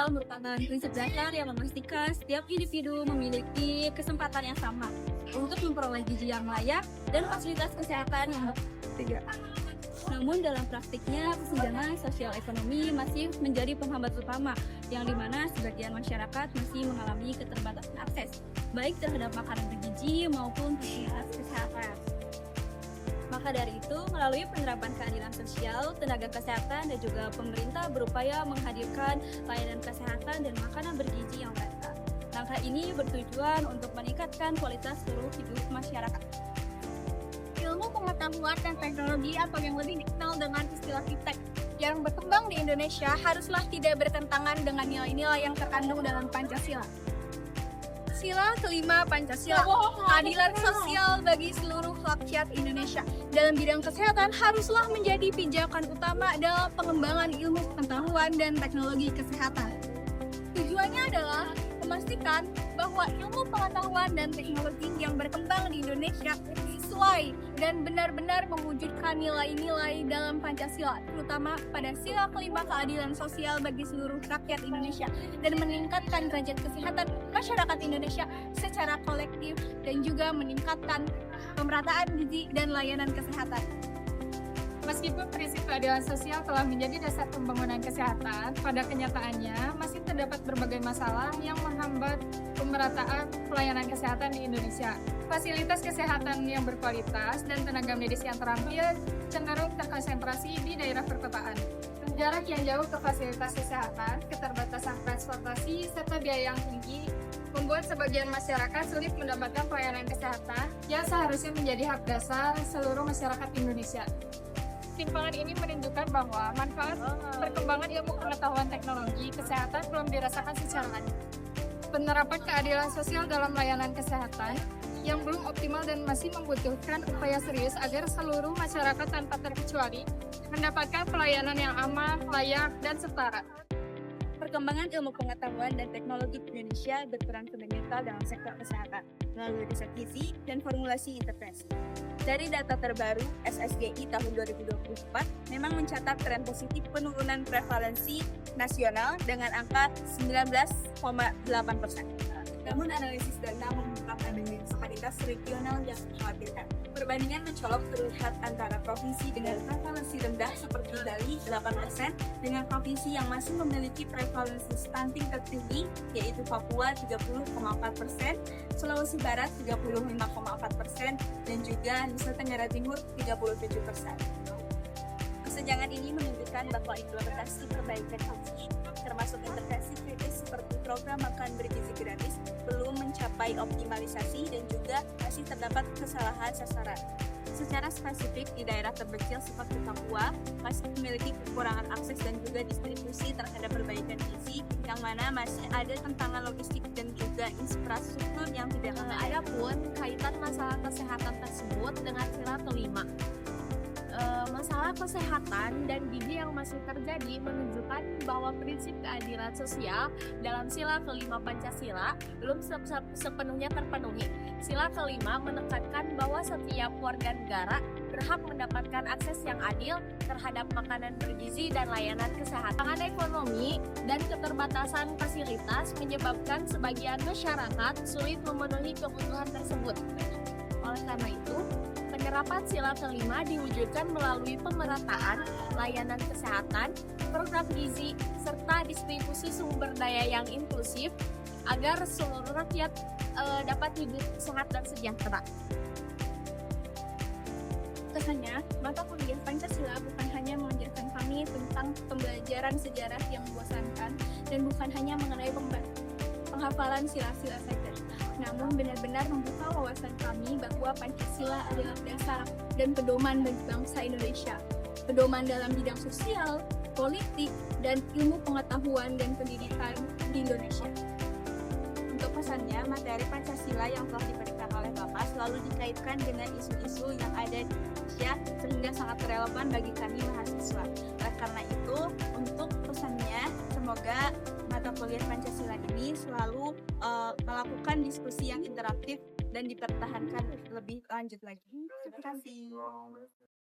sosial merupakan prinsip dasar yang memastikan setiap individu memiliki kesempatan yang sama untuk memperoleh gizi yang layak dan fasilitas kesehatan yang bertiga. Namun dalam praktiknya, kesenjangan sosial ekonomi masih menjadi penghambat utama, yang dimana sebagian masyarakat masih mengalami keterbatasan akses, baik terhadap makanan bergizi maupun fasilitas kesehatan. Maka dari itu, melalui penerapan keadilan sosial, tenaga kesehatan dan juga pemerintah berupaya menghadirkan layanan kesehatan dan makanan bergizi yang merata. Langkah ini bertujuan untuk meningkatkan kualitas seluruh hidup masyarakat. Ilmu pengetahuan dan teknologi atau yang lebih dikenal dengan istilah iptek yang berkembang di Indonesia haruslah tidak bertentangan dengan nilai-nilai yang terkandung dalam Pancasila. Sila kelima Pancasila, keadilan sosial bagi seluruh rakyat Indonesia dalam bidang kesehatan haruslah menjadi pijakan utama dalam pengembangan ilmu pengetahuan dan teknologi kesehatan. Tujuannya adalah memastikan bahwa ilmu pengetahuan dan teknologi yang berkembang di Indonesia sesuai dan benar-benar mewujudkan nilai-nilai dalam Pancasila, terutama pada sila kelima keadilan sosial bagi seluruh rakyat Indonesia dan meningkatkan derajat kesehatan masyarakat Indonesia secara kolektif dan juga meningkatkan pemerataan gizi dan layanan kesehatan. Meskipun prinsip keadilan sosial telah menjadi dasar pembangunan kesehatan, pada kenyataannya masih terdapat berbagai masalah yang menghambat pemerataan pelayanan kesehatan di Indonesia. Fasilitas kesehatan yang berkualitas dan tenaga medis yang terampil cenderung terkonsentrasi di daerah perkotaan. Jarak yang jauh ke fasilitas kesehatan, keterbatasan transportasi, serta biaya yang tinggi membuat sebagian masyarakat sulit mendapatkan pelayanan kesehatan yang seharusnya menjadi hak dasar seluruh masyarakat Indonesia. Timpangan ini menunjukkan bahwa manfaat perkembangan ilmu pengetahuan teknologi kesehatan belum dirasakan secara adil. Penerapan keadilan sosial dalam layanan kesehatan yang belum optimal dan masih membutuhkan upaya serius agar seluruh masyarakat tanpa terkecuali mendapatkan pelayanan yang aman, layak, dan setara. Perkembangan ilmu pengetahuan dan teknologi di Indonesia berperan fundamental dalam sektor kesehatan melalui riset gizi dan formulasi intervensi. Dari data terbaru SSGI tahun 2024 memang mencatat tren positif penurunan prevalensi nasional dengan angka 19,8%. Namun analisis data mengungkap adanya disparitas regional yang mengkhawatirkan. Perbandingan mencolok terlihat antara provinsi dengan prevalensi rendah seperti Bali 8% dengan provinsi yang masih memiliki prevalensi stunting tertinggi yaitu Papua 30,4%, Sulawesi Barat 35,4% dan juga Nusa Tenggara Timur 37%. Kesenjangan ini menunjukkan bahwa implementasi perbaikan gizi, termasuk intervensi kritis seperti program makan bergizi gratis, belum mencapai optimalisasi dan juga masih terdapat kesalahan sasaran. Secara spesifik di daerah terpencil seperti Papua masih memiliki kekurangan akses dan juga distribusi terhadap perbaikan gizi yang mana masih ada tantangan logistik dan juga infrastruktur yang tidak memadai. Adapun kaitan masalah kesehatan tersebut dengan sila kelima. Masalah kesehatan dan gizi yang masih terjadi menunjukkan bahwa prinsip keadilan sosial dalam sila kelima Pancasila belum sepenuhnya terpenuhi. Sila kelima menekankan bahwa setiap warga negara berhak mendapatkan akses yang adil terhadap makanan bergizi dan layanan kesehatan. Tantangan ekonomi dan keterbatasan fasilitas menyebabkan sebagian masyarakat sulit memenuhi kebutuhan tersebut. Oleh karena itu, penerapan sila kelima diwujudkan melalui pemerataan layanan kesehatan, program gizi, serta distribusi sumber daya yang inklusif agar seluruh rakyat dapat hidup sehat dan sejahtera. Kesannya, mata kuliah Pancasila bukan hanya mengajarkan kami tentang pembelajaran sejarah yang membosankan dan bukan hanya mengenai penghafalan sila-sila saja, namun benar-benar membuka wawasan kami bahwa Pancasila adalah dasar dan pedoman bagi bangsa Indonesia. Pedoman dalam bidang sosial, politik, dan ilmu pengetahuan dan pendidikan di Indonesia. Untuk pesannya, materi Pancasila yang telah diberikan oleh Bapak selalu dikaitkan dengan isu-isu yang ada di Indonesia sehingga sangat relevan bagi kami mahasiswa. Oleh karena itu, untuk pesannya, semoga mata kuliah Pancasila ini selalu melakukan diskusi yang interaktif dan dipertahankan lebih lanjut lagi. Terima kasih.